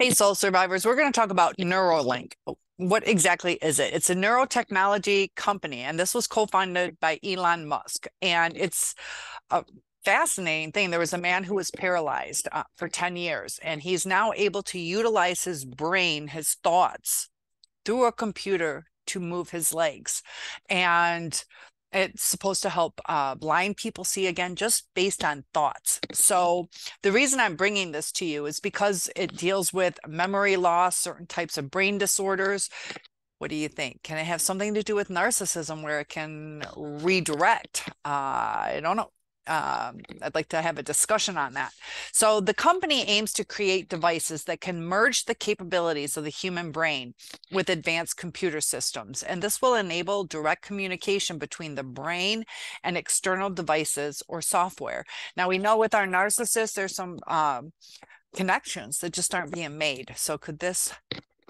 Hey, Soul Survivors, we're going to talk about Neuralink. What exactly is it? It's a neurotechnology company, and this was co-founded by Elon Musk. And it's a fascinating thing. There was a man who was paralyzed for 10 years, and he's now able to utilize his brain, his thoughts, through a computer to move his legs. And it's supposed to help blind people see again, just based on thoughts. So the reason I'm bringing this to you is because it deals with memory loss, certain types of brain disorders. What do you think? Can it have something to do with narcissism where it can redirect? I don't know. I'd like to have a discussion on that. So the company aims to create devices that can merge the capabilities of the human brain with advanced computer systems. And this will enable direct communication between the brain and external devices or software. Now we know with our narcissists, there's some connections that just aren't being made. So could this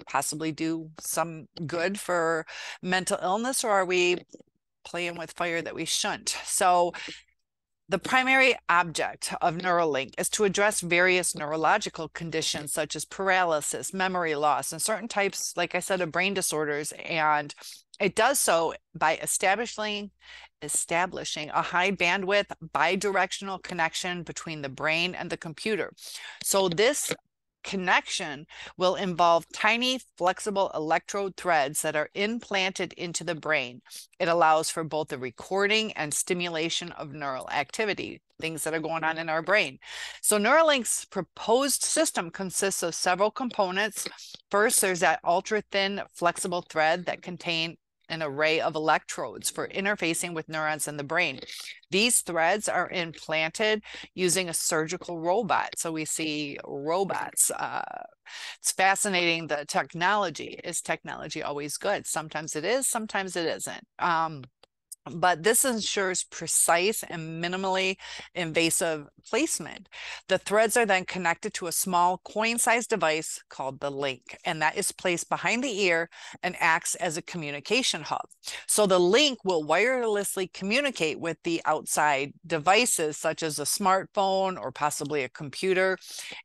possibly do some good for mental illness, or are we playing with fire that we shouldn't? So the primary object of Neuralink is to address various neurological conditions such as paralysis, memory loss, and certain types, like I said, of brain disorders. And it does so by establishing a high bandwidth bidirectional connection between the brain and the computer. So this connection will involve tiny flexible electrode threads that are implanted into the brain. It allows for both the recording and stimulation of neural activity, things that are going on in our brain. So Neuralink's proposed system consists of several components. First, there's that ultra thin flexible thread that contain an array of electrodes for interfacing with neurons in the brain. These threads are implanted using a surgical robot. So we see robots. It's fascinating, the technology. Is technology always good? Sometimes it is, sometimes it isn't. But this ensures precise and minimally invasive placement. The threads are then connected to a small coin-sized device called the link, and that is placed behind the ear and acts as a communication hub. So the link will wirelessly communicate with the outside devices, such as a smartphone or possibly a computer.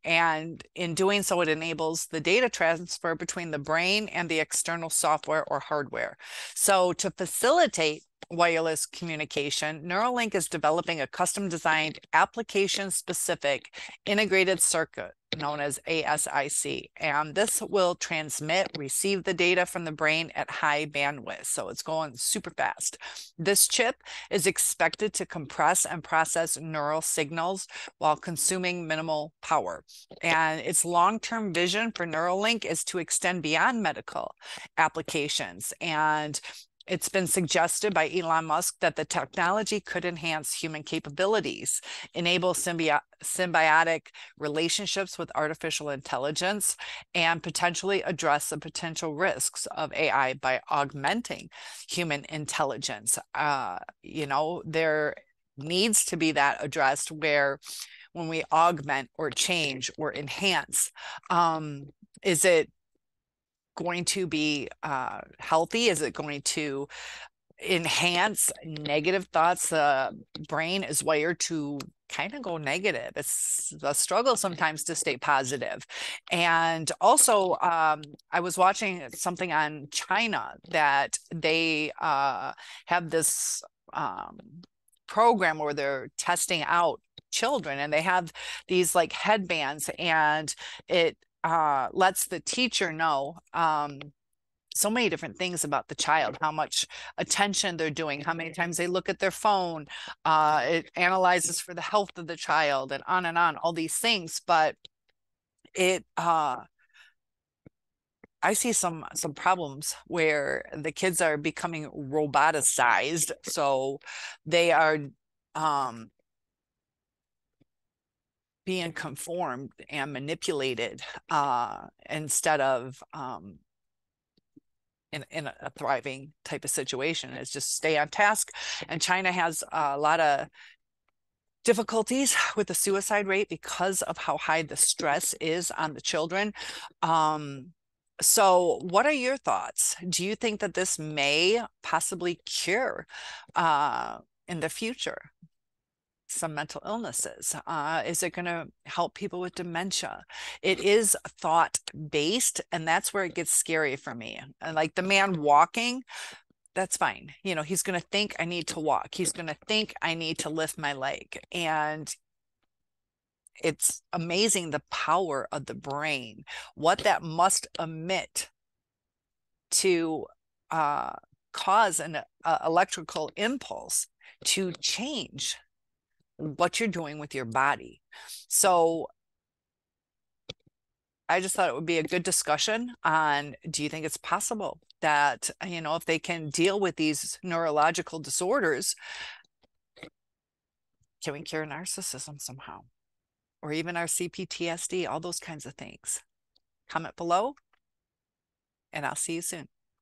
And in doing so, it enables the data transfer between the brain and the external software or hardware. So to facilitate wireless communication, Neuralink is developing a custom designed application specific integrated circuit known as ASIC. And this will transmit, receive the data from the brain at high bandwidth. So it's going super fast. This chip is expected to compress and process neural signals while consuming minimal power. And its long-term vision for Neuralink is to extend beyond medical applications. And it's been suggested by Elon Musk that the technology could enhance human capabilities, enable symbiotic relationships with artificial intelligence, and potentially address the potential risks of AI by augmenting human intelligence. There needs to be that addressed where when we augment or change or enhance, is it going to be healthy? Is it going to enhance negative thoughts? The brain is wired to kind of go negative. It's a struggle sometimes to stay positive. And also, I was watching something on China that they have this program where they're testing out children, and they have these like headbands, and it lets the teacher know so many different things about the child, how much attention they're doing, how many times they look at their phone. It analyzes for the health of the child and on, all these things. But I see some problems where the kids are becoming roboticized. So they are being conformed and manipulated instead of in a thriving type of situation. It's just stay on task. And China has a lot of difficulties with the suicide rate because of how high the stress is on the children. So what are your thoughts? Do you think that this may possibly cure in the future? some mental illnesses? Is it going to help people with dementia? It is thought based, and that's where it gets scary for me. And like the man walking, that's fine. You know, he's going to think I need to walk. He's going to think I need to lift my leg. And it's amazing the power of the brain, what that must emit to cause an electrical impulse to change what you're doing with your body. So I just thought it would be a good discussion on, do you think it's possible that, you know, if they can deal with these neurological disorders, can we cure narcissism somehow? Or even our CPTSD, all those kinds of things? Comment below, and I'll see you soon.